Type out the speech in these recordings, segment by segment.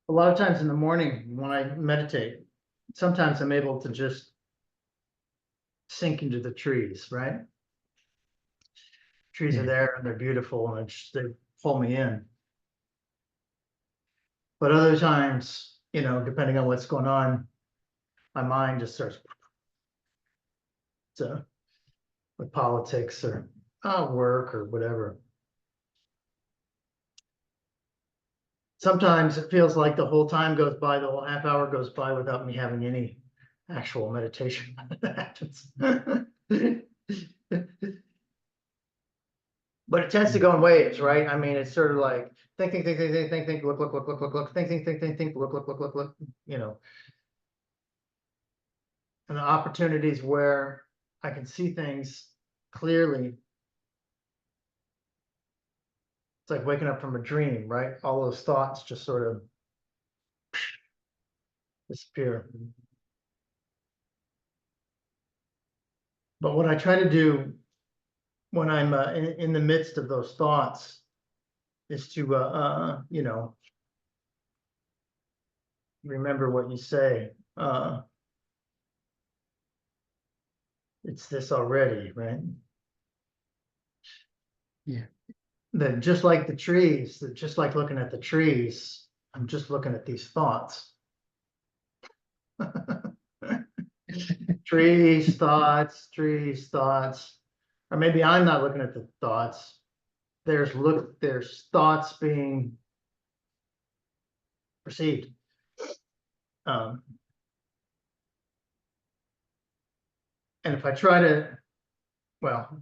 A lot of times in the morning when I meditate, sometimes I'm able to just sink into the trees, right? Trees are there and they're beautiful and they pull me in. But other times, depending on what's going on, my mind just starts to, with politics or work or whatever. Sometimes it feels like the whole time goes by, the whole half hour goes by without me having any actual meditation that happens. But it tends to go in waves, right? I mean, it's sort of like think, look, look, think, look, look, and the opportunities where I can see things clearly. It's like waking up from a dream, right? All those thoughts just sort of disappear. But what I try to do when I'm in the midst of those thoughts is to, remember what you say. It's this already, right? Yeah. That just like the trees, that just like looking at the trees, I'm just looking at these thoughts. Trees, thoughts, or maybe I'm not looking at the thoughts. There's thoughts being perceived. And if I try to, well,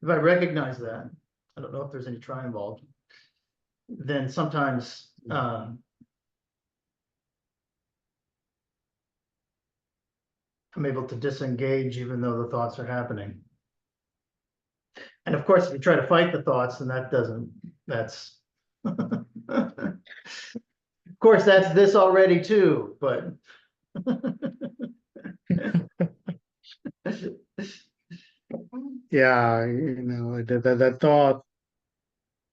if I recognize that, I don't know if there's any try involved, then sometimes I'm able to disengage even though the thoughts are happening. And of course, if you try to fight the thoughts, then that's, of course, that's this already too, but. Yeah, the thought,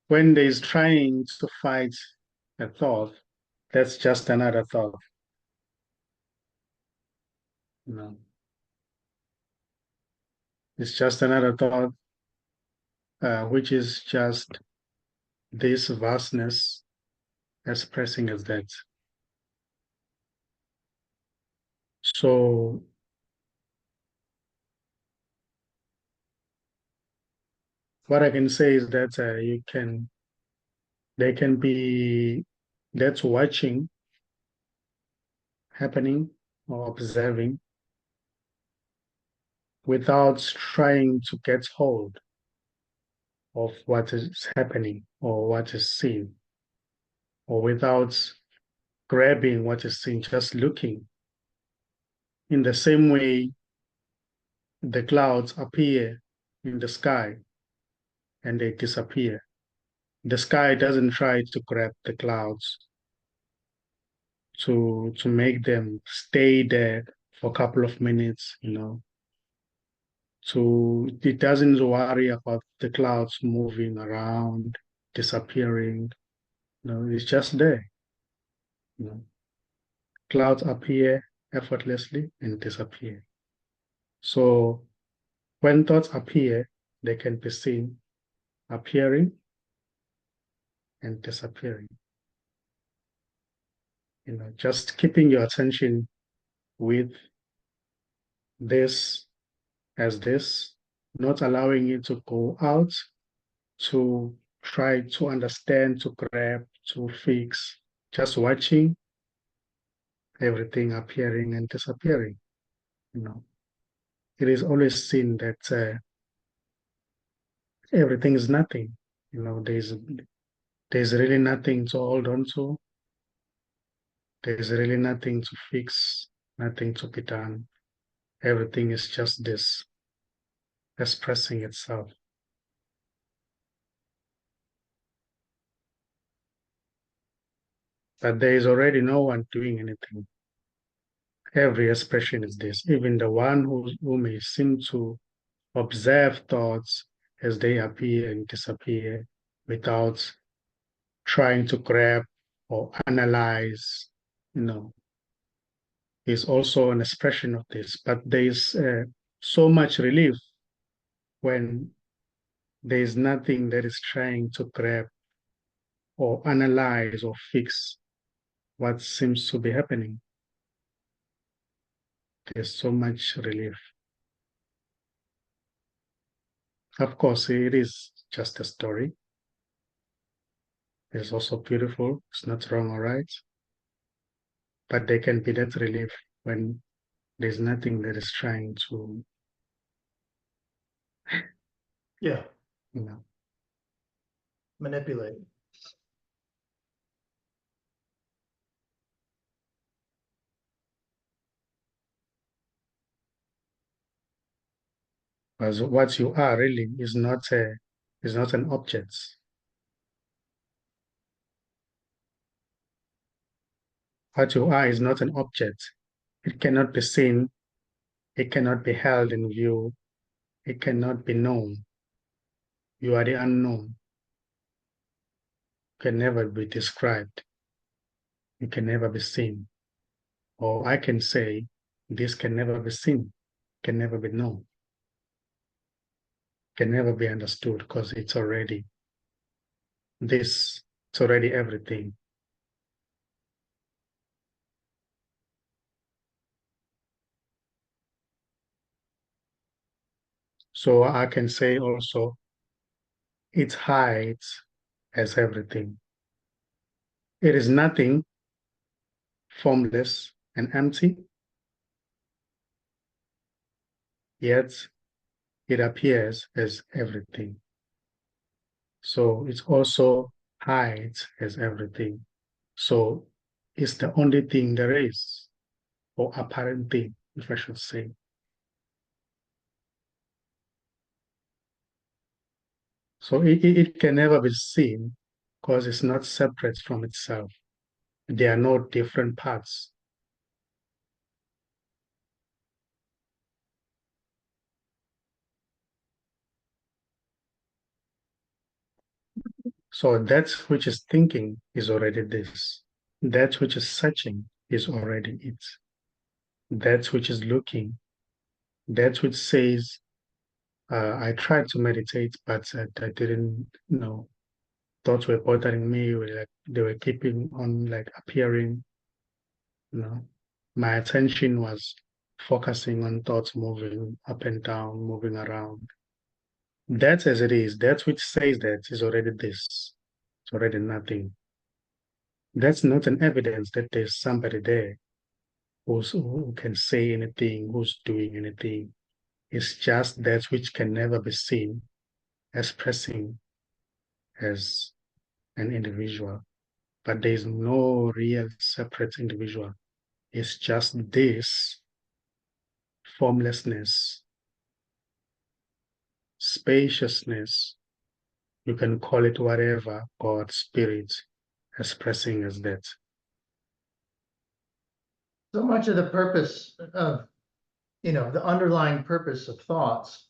when there's trying to fight a thought, that's just another thought. It's just another thought, which is just this vastness expressing as that. So what I can say is that they can be, that's watching happening or observing without trying to get hold of what is happening or what is seen, or without grabbing what is seen, just looking. In the same way, the clouds appear in the sky and they disappear. The sky doesn't try to grab the clouds to make them stay there for a couple of minutes, it doesn't worry about the clouds moving around, disappearing. It's just there. Clouds appear effortlessly and disappear. So when thoughts appear, they can be seen appearing and disappearing. Just keeping your attention with this as this, not allowing it to go out, to try to understand, to grab, to fix, just watching everything appearing and disappearing. It is always seen that everything is nothing. There's really nothing to hold on to. There's really nothing to fix, nothing to be done. Everything is just this expressing itself. But there is already no one doing anything. Every expression is this. Even the one who may seem to observe thoughts as they appear and disappear without trying to grab or analyze, is also an expression of this. But there is so much relief when there is nothing that is trying to grab or analyze or fix what seems to be happening. There's so much relief. Of course, it is just a story. It's also beautiful. It's not wrong or right. But there can be that relief when there's nothing that is trying to, Yeah, you know. manipulate. Because what you are really is not an object. What you are is not an object. It cannot be seen. It cannot be held in view. It cannot be known. You are the unknown. Can never be described. It can never be seen. Or I can say, this can never be seen, can never be known, can never be understood because it's already this, it's already everything. So I can say also, it hides as everything. It is nothing, formless and empty, yet it appears as everything. So it also hides as everything. So it's the only thing there is, or apparent thing, if I should say. So it can never be seen because it's not separate from itself. They are not different parts. So that which is thinking is already this. That which is searching is already it. That which is looking, that which says, I tried to meditate, but I didn't, thoughts were bothering me, they were keeping on like appearing, my attention was focusing on thoughts moving up and down, moving around. That's as it is. That which says that is already this. It's already nothing. That's not an evidence that there's somebody there who can say anything, who's doing anything. It's just that which can never be seen, expressing as an individual. But there's no real separate individual. It's just this formlessness, spaciousness. You can call it whatever, God, spirit, expressing as that. So much of the purpose of, the underlying purpose of thoughts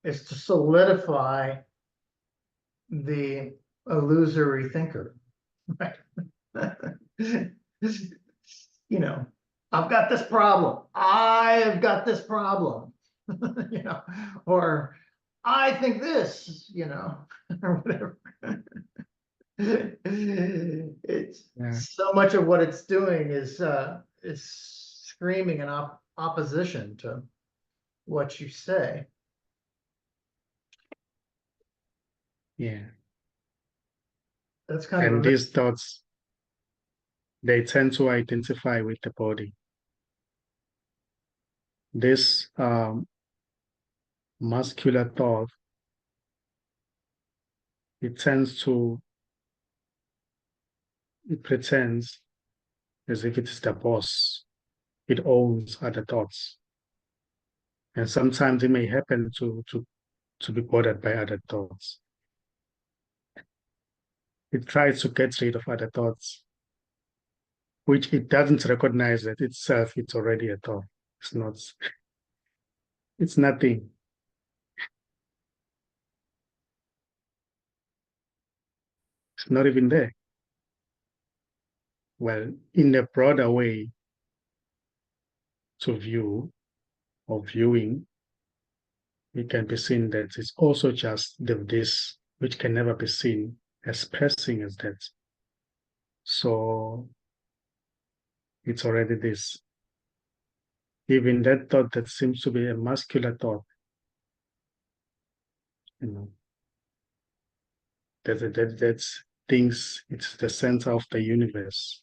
is to solidify the illusory thinker, right? I've got this problem. I've got this problem, or I think this, or whatever. It's so much of what it's doing is screaming in opposition to what you say. Yeah. That's kind And of these thoughts, they tend to identify with the body. This muscular thought, it pretends as if it is the boss. It owns other thoughts. And sometimes it may happen to be bothered by other thoughts. It tries to get rid of other thoughts, which it doesn't recognize that itself, it's already a thought. It's nothing. It's not even there. Well, in a broader way to view or viewing, it can be seen that it's also just the this which can never be seen as pressing as that. So it's already this. Even that thought that seems to be a muscular thought, you know, that's things, it's the center of the universe.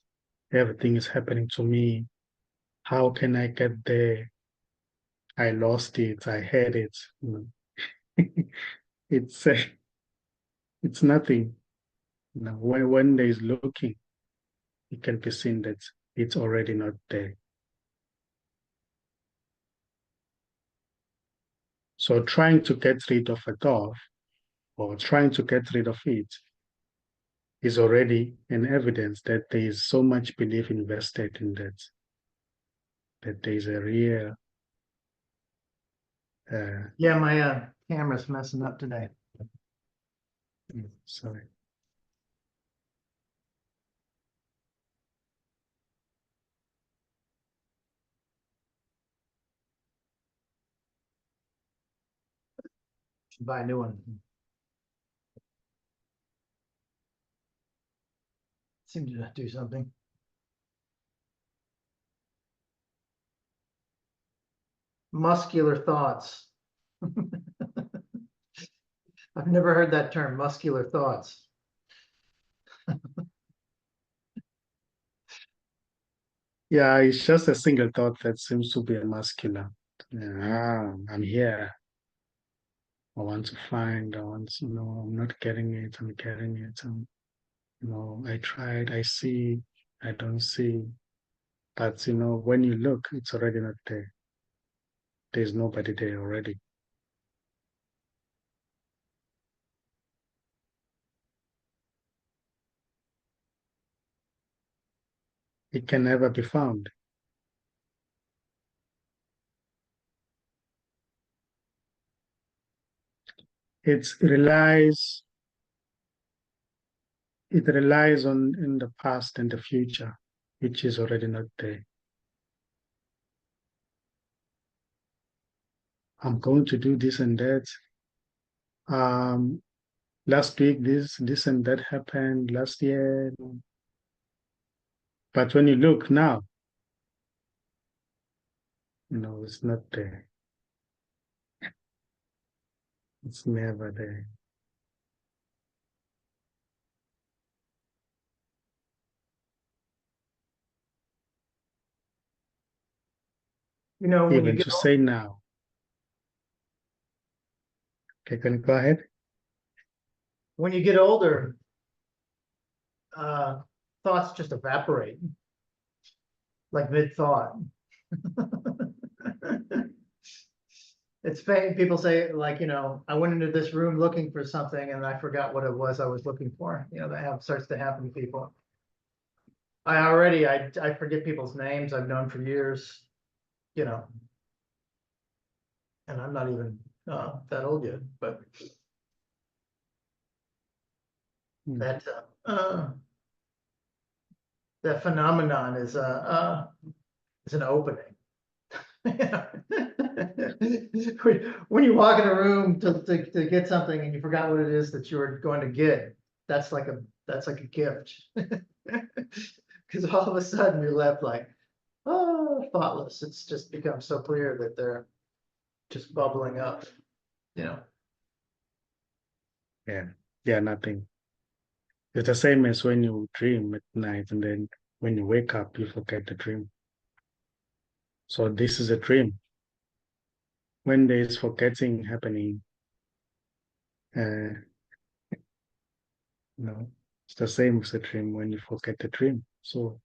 Everything is happening to me. How can I get there? I lost it. I had it. You know. it's it's nothing. You know, when there is looking, it can be seen that it's already not there. So trying to get rid of a thought or trying to get rid of it is already an evidence that there is so much belief invested in that, that there is a real Yeah, my camera's messing up today. sorry. Should buy a new one. Seemed to do something. Muscular thoughts. I've never heard that term, muscular thoughts. Yeah, it's just a single thought that seems to be a muscular. I'm here. I want to find, I want to know, I'm not getting it, I'm getting it. You know, I tried, I see, I don't see. But, you know, when you look, it's already not there. There's nobody there already. It can never be found. It relies on in the past and the future, which is already not there. I'm going to do this and that. Um, last week, this and that happened last year. But when you look now, you know, it's not there. It's never there. You know, Even to say now. Okay, can you go ahead? when you get older, thoughts just evaporate, like mid-thought. It's funny, people say, like, you know, I went into this room looking for something and I forgot what it was I was looking for. You know, starts to happen to people. I forget people's names I've known for years, you know, and I'm not even that old yet, but that that phenomenon is an opening. When you walk in a room to get something and you forgot what it is that you were going to get, that's like a gift. Because all of a sudden you're left like, oh, thoughtless. It's just become so clear that they're just bubbling up, you know. Yeah, yeah, nothing. It's the same as when you dream at night and then when you wake up, you forget the dream. So this is a dream. When there is forgetting happening, uh, you know, it's the same as a dream when you forget the dream. So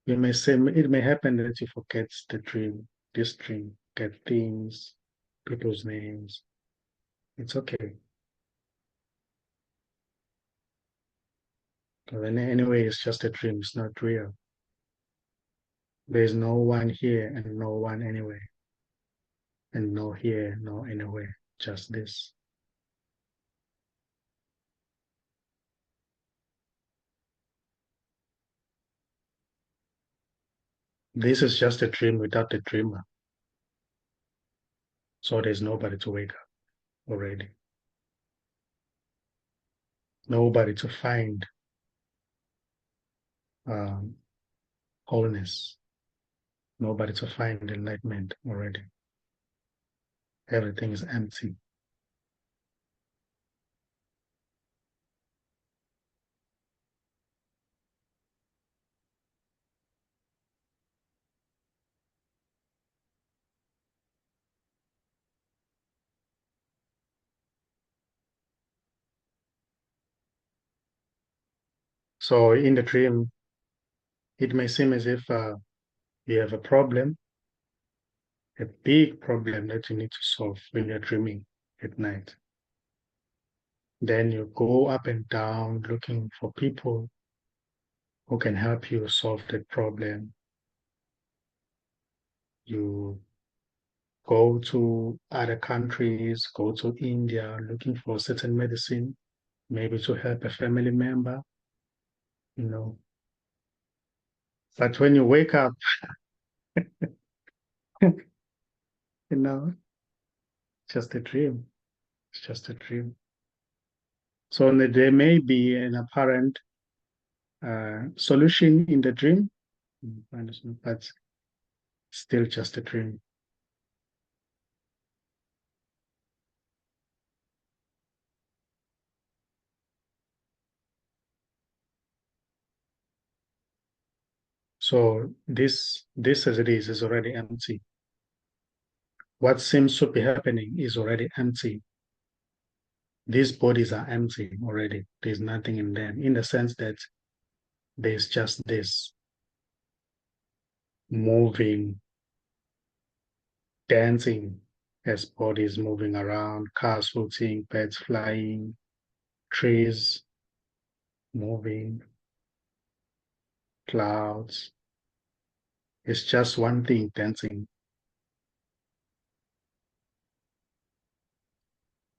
you may say it may happen that you forget the dream, this dream, get things, people's names. It's okay. Because anyway, it's just a dream, it's not real. There's no one here and no one anywhere. And no here, no anywhere, just this. this is just a dream without the dreamer. So there's nobody to wake up already. Nobody to find wholeness. Nobody to find enlightenment already. Everything is empty. So in the dream, it may seem as if you have a problem, a big problem that you need to solve when you're dreaming at night. Then you go up and down looking for people who can help you solve that problem. You go to other countries, go to India looking for certain medicine, maybe to help a family member, you know. But when you wake up, you know, it's just a dream. It's just a dream. So there may be an apparent solution in the dream, but still just a dream. So this as it is already empty. What seems to be happening is already empty. These bodies are empty already. There's nothing in them, in the sense that there's just this moving, dancing as bodies moving around, cars floating, birds flying, trees moving, clouds. It's just one thing dancing.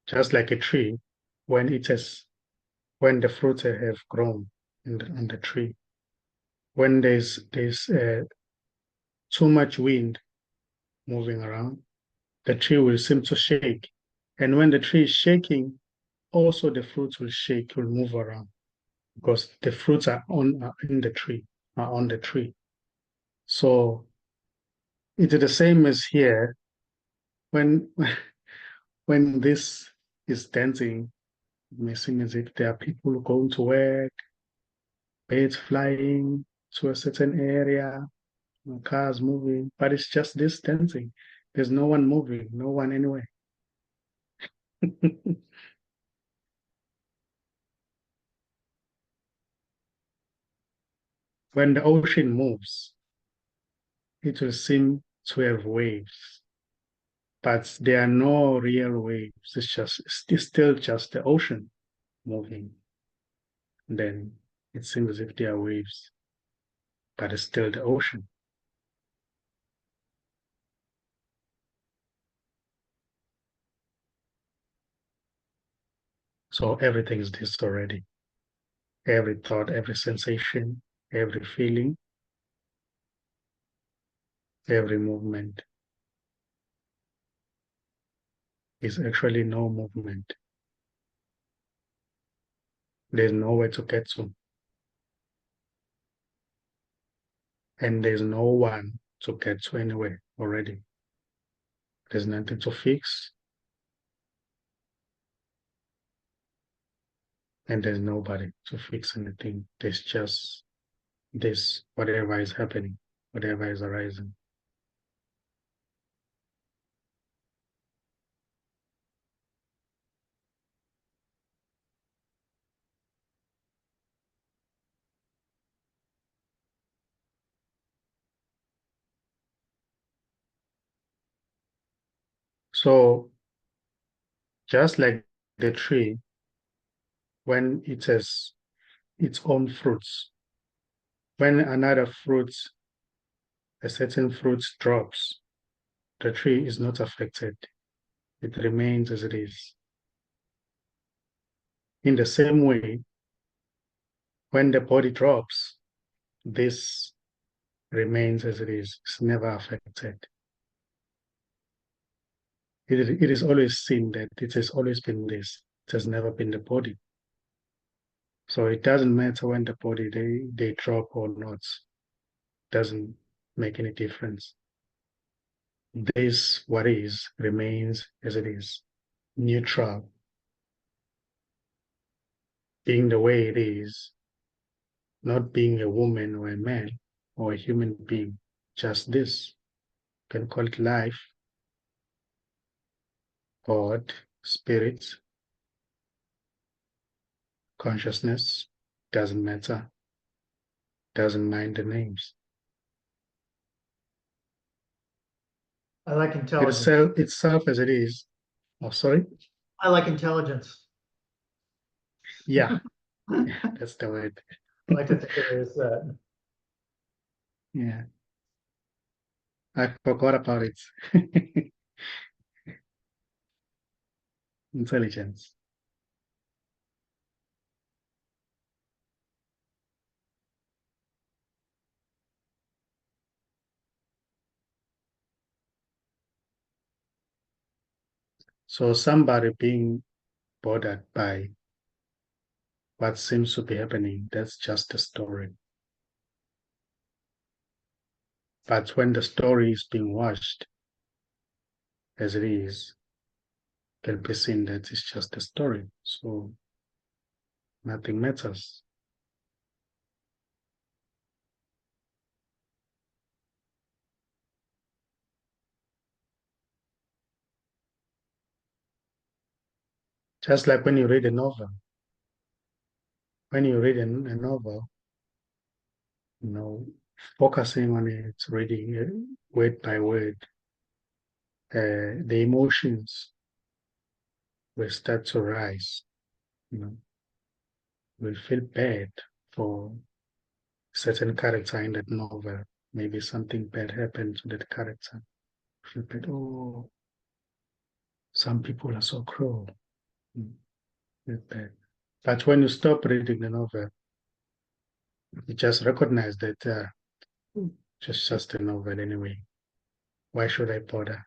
Just like a tree, when when the fruits have grown in the tree, when there's too much wind moving around, the tree will seem to shake. And when the tree is shaking, also the fruits will shake, will move around because the fruits are in the tree, are on the tree. So it's the same as here. When when this is dancing, it may seem as if there are people going to work, birds flying to a certain area, cars moving, but it's just this dancing. There's no one moving, no one anywhere. When the ocean moves, it will seem to have waves, but there are no real waves. It's still just the ocean moving. Then it seems as if there are waves, but it's still the ocean. So everything is this already. Every thought, every sensation, every feeling, every movement is actually no movement. There's nowhere to get to. And there's no one to get to anywhere already. There's nothing to fix, and there's nobody to fix anything. There's just this, whatever is happening, whatever is arising. So just like the tree, when it has its own fruits, when another fruit, a certain fruit drops, the tree is not affected. It remains as it is. In the same way, when the body drops, this remains as it is. It's never affected. It is always seen that it has always been this. It has never been the body. So it doesn't matter when the body they drop or not. Doesn't make any difference. This, what is, remains as it is. Neutral. Being the way it is, not being a woman or a man or a human being. Just this. You can call it life, God, spirit, consciousness. Doesn't matter. Doesn't mind the names. I like intelligence. Itself as it is. Oh, sorry. I like intelligence. Yeah, I that's the word. like to think of it as that. Yeah, I forgot about it. Intelligence. So somebody being bothered by what seems to be happening, that's just a story. But when the story is being watched as it is, it can be seen that it's just a story. So nothing matters. Just like when you read a novel. When you read a novel, you know, focusing on it, reading it word by word, the emotions will start to rise. You know, will feel bad for certain character in that novel. Maybe something bad happened to that character. Feel bad. Oh, some people are so cruel. Feel bad. But when you stop reading the novel, you just recognize that just a novel anyway. Why should I bother?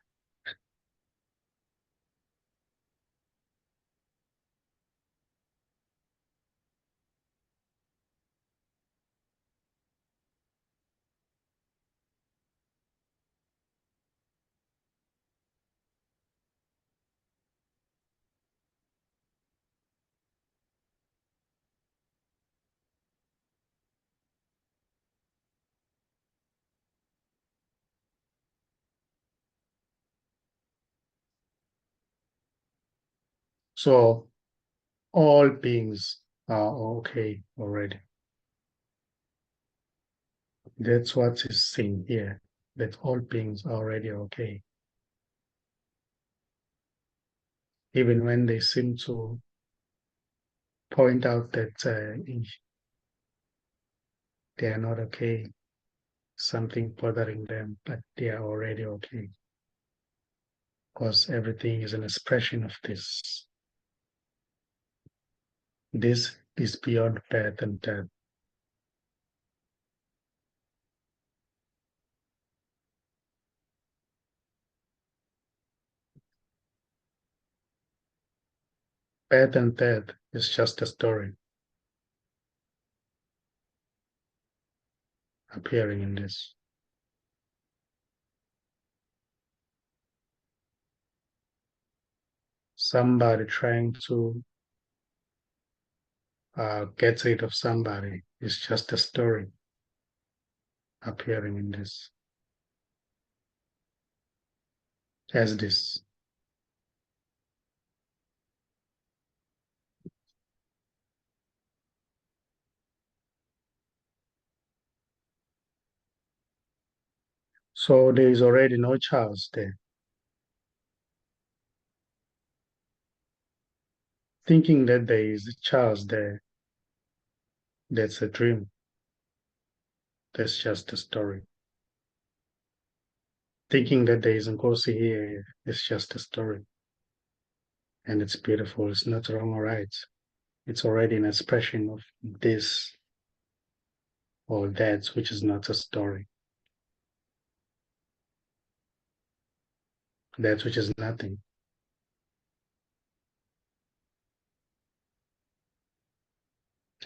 So all beings are okay already. That's what is seen here, that all beings are already okay. Even when they seem to point out that they are not okay, something bothering them, but they are already okay. Because everything is an expression of this. This is beyond birth and death. Birth and death is just a story appearing in this. Somebody trying to get rid of somebody is just a story appearing in this. As this. So there is already no Charles there. Thinking that there is a Charles there, that's a dream. That's just a story. Thinking that there is Nkosi here is just a story. And it's beautiful. It's not wrong or right. It's already an expression of this or that, which is not a story. that which is nothing.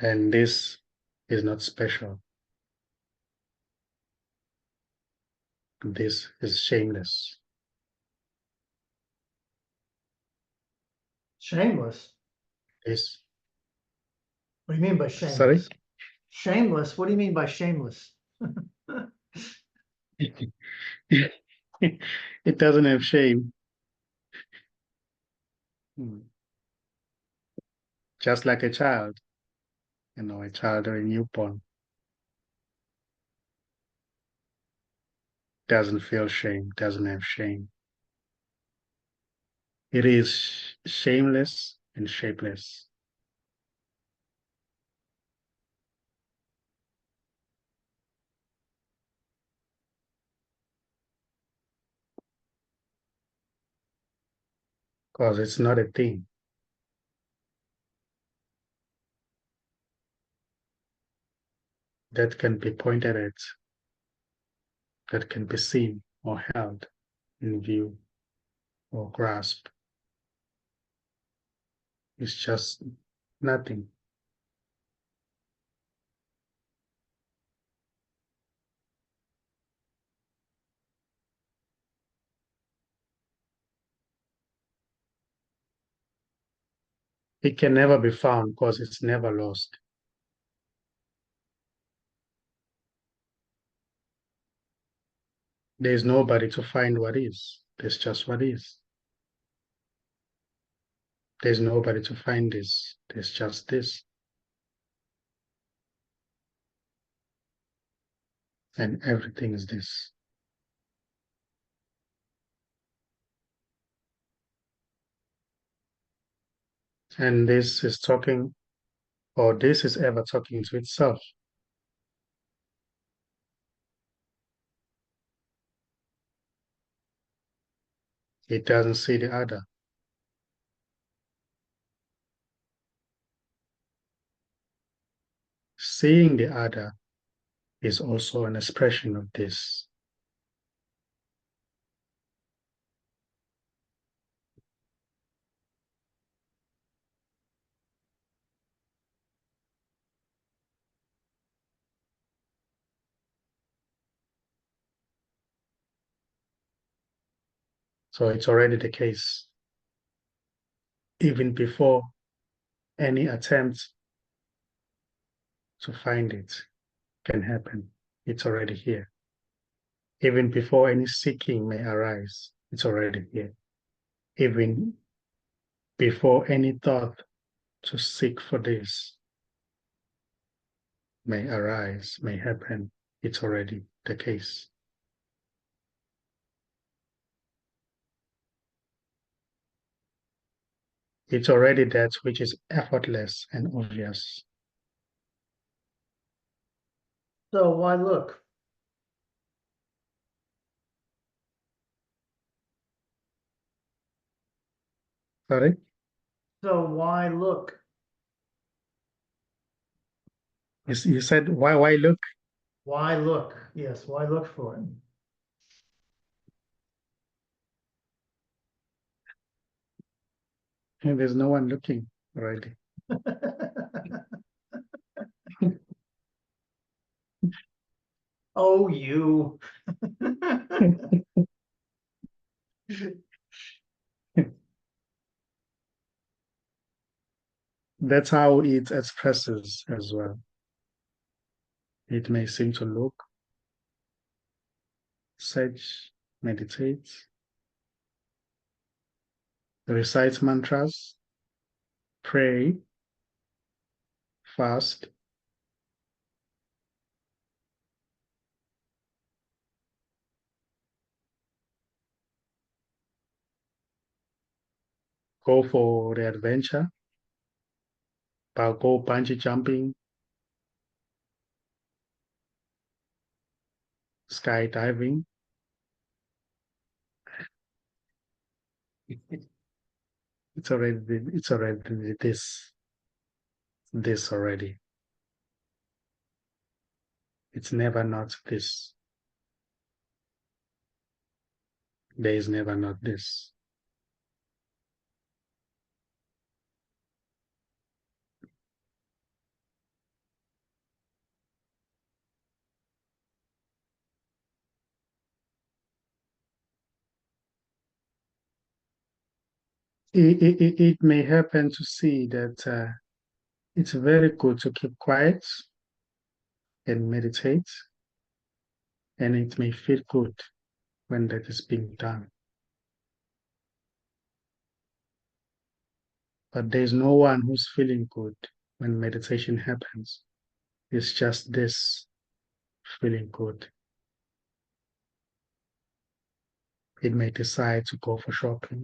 And this is not special. This is shameless. Shameless. This, What do you mean by sorry? shameless? Shameless? What do you mean by shameless? It doesn't have shame. Just like a child, a child or a newborn doesn't feel shame, doesn't have shame. It is shameless and shapeless. Because it's not a thing. That can be pointed at, that can be seen or held in view or grasped. It's just nothing. It can never be found because it's never lost. There's nobody to find what is. There's just what is. There's nobody to find this. There's just this. And everything is this. And this is talking, or this is ever talking to itself. It doesn't see the other. Seeing the other is also an expression of this. So it's already the case. Even before any attempt to find it can happen, it's already here. Even before any seeking may arise, it's already here. Even before any thought to seek for this may arise, may happen, it's already the case. It's already that which is effortless and obvious. So why look? Sorry? So why look? You said, why look? Why look? Yes, why look for it? There's no one looking already. Oh, you. That's how it expresses as well. It may seem to look, search, meditate, recite mantras, pray, fast, go for the adventure, go bungee jumping, skydiving. It's already this already. It's never not this. There is never not this. It may happen to see that it's very good to keep quiet and meditate, and it may feel good when that is being done. But there's no one who's feeling good when meditation happens. It's just this feeling good. It may decide to go for shopping.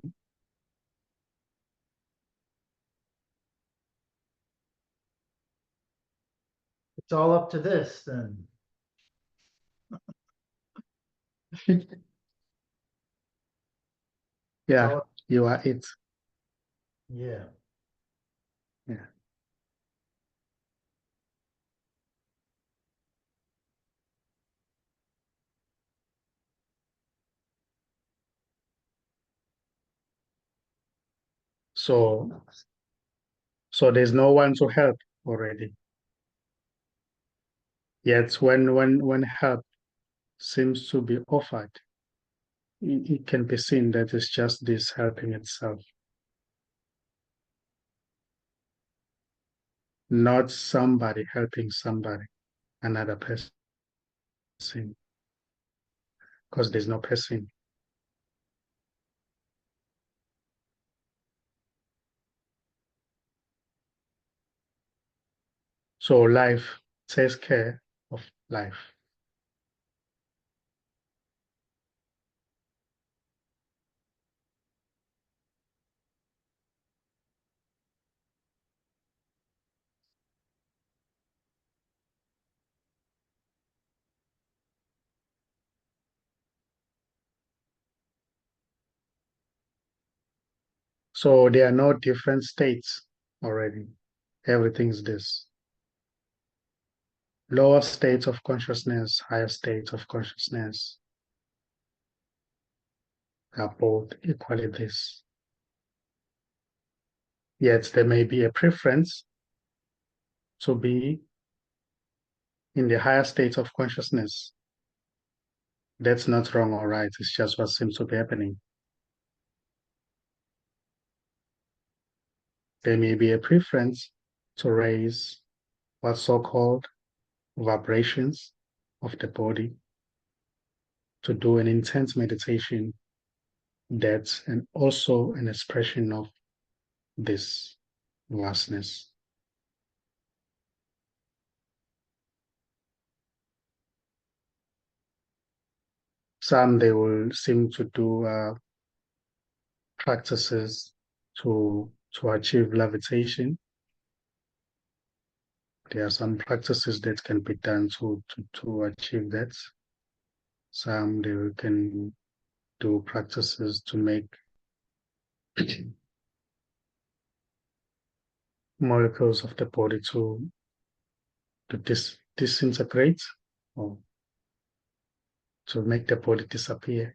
It's all up to this then. Yeah, you are it. Yeah. Yeah. So there's no one to help already. Yet when help seems to be offered, it can be seen that it's just this helping itself, not somebody helping somebody, another person, because there's no person. So life takes care of life. So there are no different states already. Everything's this. Lower states of consciousness, higher states of consciousness are both equally this. Yet there may be a preference to be in the higher states of consciousness. That's not wrong or right. It's just what seems to be happening. There may be a preference to raise what's so-called vibrations of the body, to do an intense meditation that's also an expression of this vastness. Some they will seem to do practices to achieve levitation. There are some practices that can be done to achieve that. Some they can do practices to make molecules of the body to disintegrate or to make the body disappear.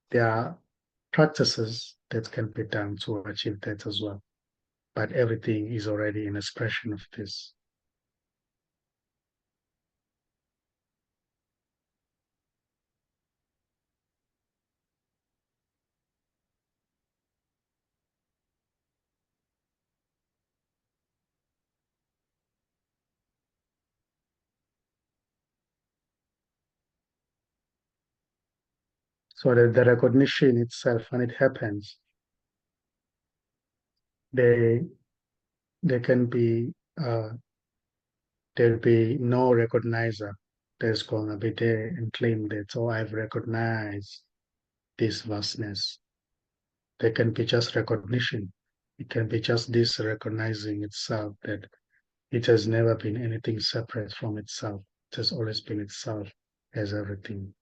There are practices that can be done to achieve that as well. But everything is already an expression of this. So the recognition itself, when it happens, they can be there'll be no recognizer that's going to be there and claim that, oh, I've recognized this vastness. There can be just recognition. It can be just this recognizing itself that it has never been anything separate from itself. It has always been itself as everything.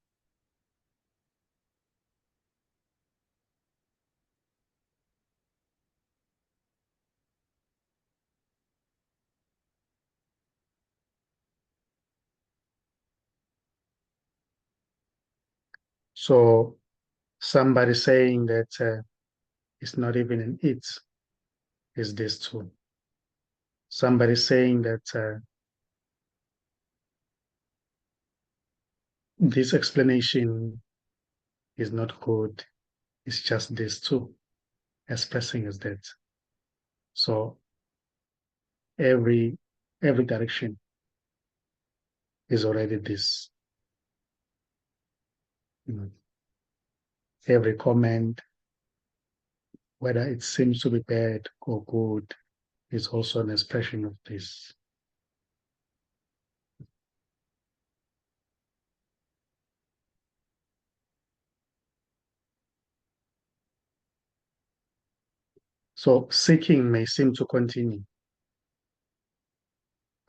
So somebody saying that it's not even an it is this too. Somebody saying that this explanation is not good, it's just this too. Expressing is that. So every direction is already this. You know, every comment, whether it seems to be bad or good, is also an expression of this. So seeking may seem to continue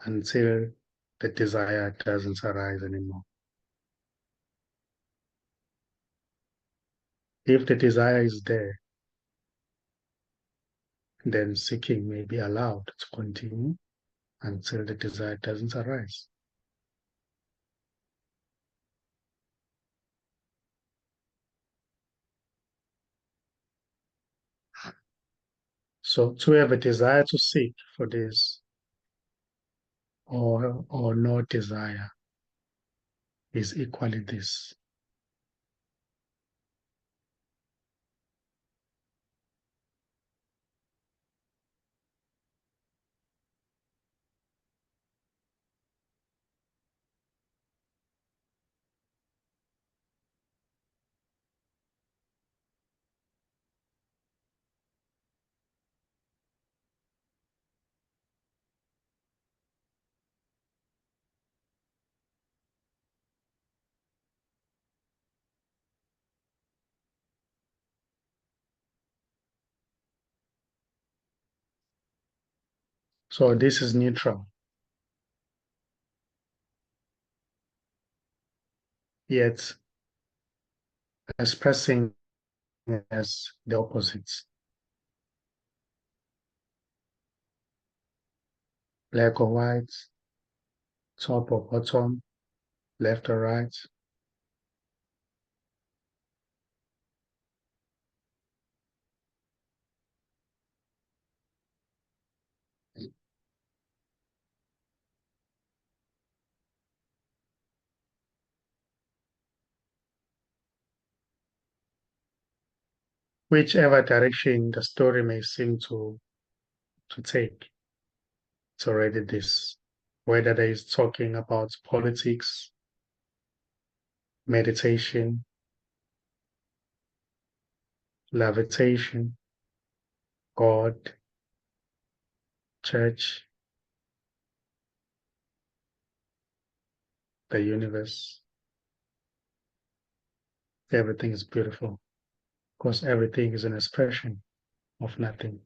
until the desire doesn't arise anymore. If the desire is there, then seeking may be allowed to continue until the desire doesn't arise. So to have a desire to seek for this or no desire is equally this. So this is neutral, yet expressing as the opposites. Black or white, top or bottom, left or right. Whichever direction the story may seem to take, it's already this. Whether there is talking about politics, meditation, levitation, God, church, the universe, everything is beautiful because everything is an expression of nothing.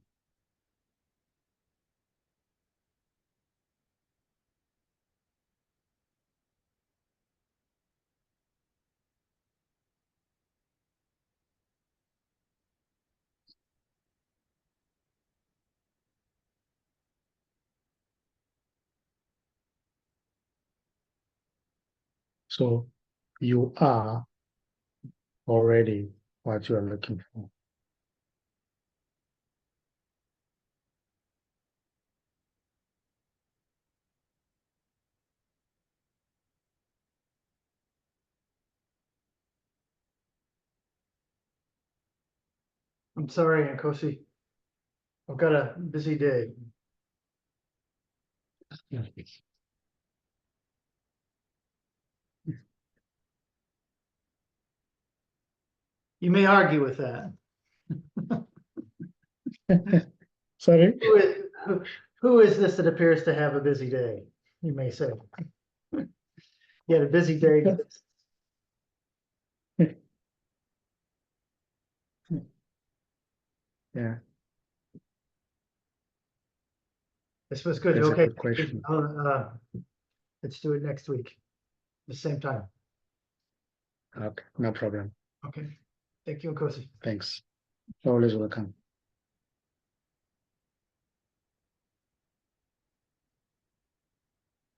So you are already what you are looking for. I'm sorry, Nkosi. I've got a busy day. You may argue with that. Sorry? Who is this that appears to have a busy day? You may say. He had a busy day. Yeah, This was good. that's a Okay. good question. Let's do it next week, the same time. Okay, no problem. Okay. Thank you, Nkosi. Thanks. Always welcome.